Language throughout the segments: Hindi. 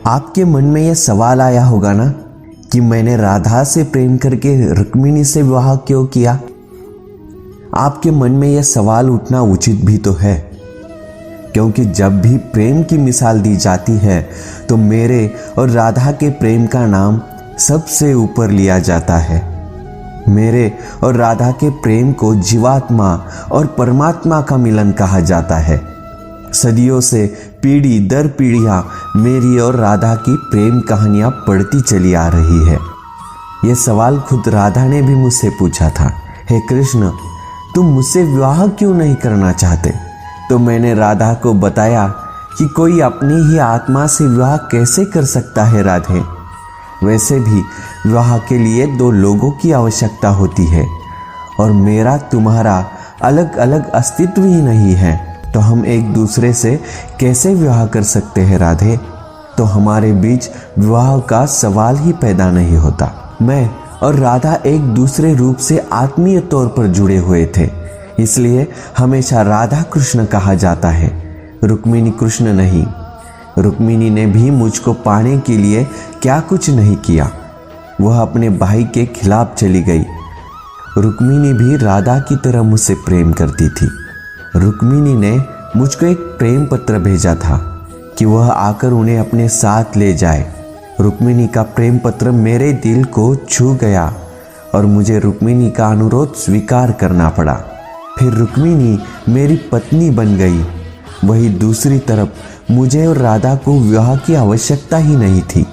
आपके मन में यह सवाल आया होगा ना कि मैंने राधा से प्रेम करके रुक्मिणी से विवाह क्यों किया। आपके मन में यह सवाल उठना उचित भी तो है, क्योंकि जब भी प्रेम की मिसाल दी जाती है तो मेरे और राधा के प्रेम का नाम सबसे ऊपर लिया जाता है। मेरे और राधा के प्रेम को जीवात्मा और परमात्मा का मिलन कहा जाता है। सदियों से पीढ़ी दर पीढ़ियां मेरी और राधा की प्रेम कहानियां पढ़ती चली आ रही है। यह सवाल खुद राधा ने भी मुझसे पूछा था, हे कृष्ण, तुम मुझसे विवाह क्यों नहीं करना चाहते? तो मैंने राधा को बताया कि कोई अपनी ही आत्मा से विवाह कैसे कर सकता है राधे। वैसे भी विवाह के लिए दो लोगों की आवश्यकता होती है और मेरा तुम्हारा अलग अलग अस्तित्व ही नहीं है, तो हम एक दूसरे से कैसे विवाह कर सकते हैं राधे? तो हमारे बीच विवाह का सवाल ही पैदा नहीं होता। मैं और राधा एक दूसरे रूप से आत्मीय तौर पर जुड़े हुए थे, इसलिए हमेशा राधा कृष्ण कहा जाता है, रुक्मिणी कृष्ण नहीं। रुक्मिणी ने भी मुझको पाने के लिए क्या कुछ नहीं किया, वह अपने भाई के खिलाफ चली गई। रुक्मिणी भी राधा की तरह मुझसे प्रेम करती थी। रुक्मिणी ने मुझको एक प्रेम पत्र भेजा था कि वह आकर उन्हें अपने साथ ले जाए। रुक्मिणी का प्रेम पत्र मेरे दिल को छू गया और मुझे रुक्मिणी का अनुरोध स्वीकार करना पड़ा। फिर रुक्मिणी मेरी पत्नी बन गई। वही दूसरी तरफ मुझे और राधा को विवाह की आवश्यकता ही नहीं थी।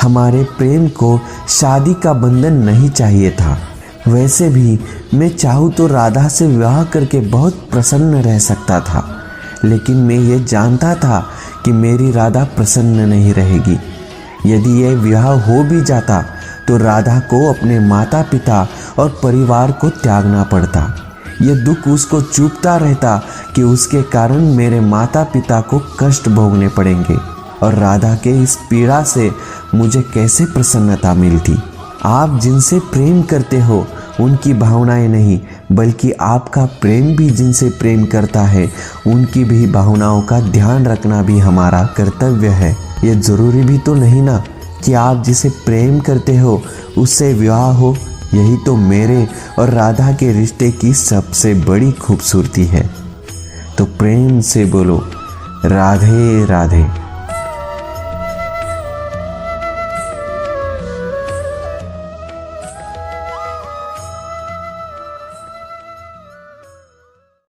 हमारे प्रेम को शादी का बंधन नहीं चाहिए था। वैसे भी मैं चाहूँ तो राधा से विवाह करके बहुत प्रसन्न रह सकता था, लेकिन मैं ये जानता था कि मेरी राधा प्रसन्न नहीं रहेगी। यदि यह विवाह हो भी जाता तो राधा को अपने माता पिता और परिवार को त्यागना पड़ता। यह दुख उसको चुभता रहता कि उसके कारण मेरे माता पिता को कष्ट भोगने पड़ेंगे और राधा के इस पीड़ा से मुझे कैसे प्रसन्नता मिलती। आप जिनसे प्रेम करते हो उनकी भावनाएं नहीं, बल्कि आपका प्रेम भी जिनसे प्रेम करता है उनकी भी भावनाओं का ध्यान रखना भी हमारा कर्तव्य है। ये जरूरी भी तो नहीं ना कि आप जिसे प्रेम करते हो उससे विवाह हो। यही तो मेरे और राधा के रिश्ते की सबसे बड़ी खूबसूरती है। तो प्रेम से बोलो राधे राधे।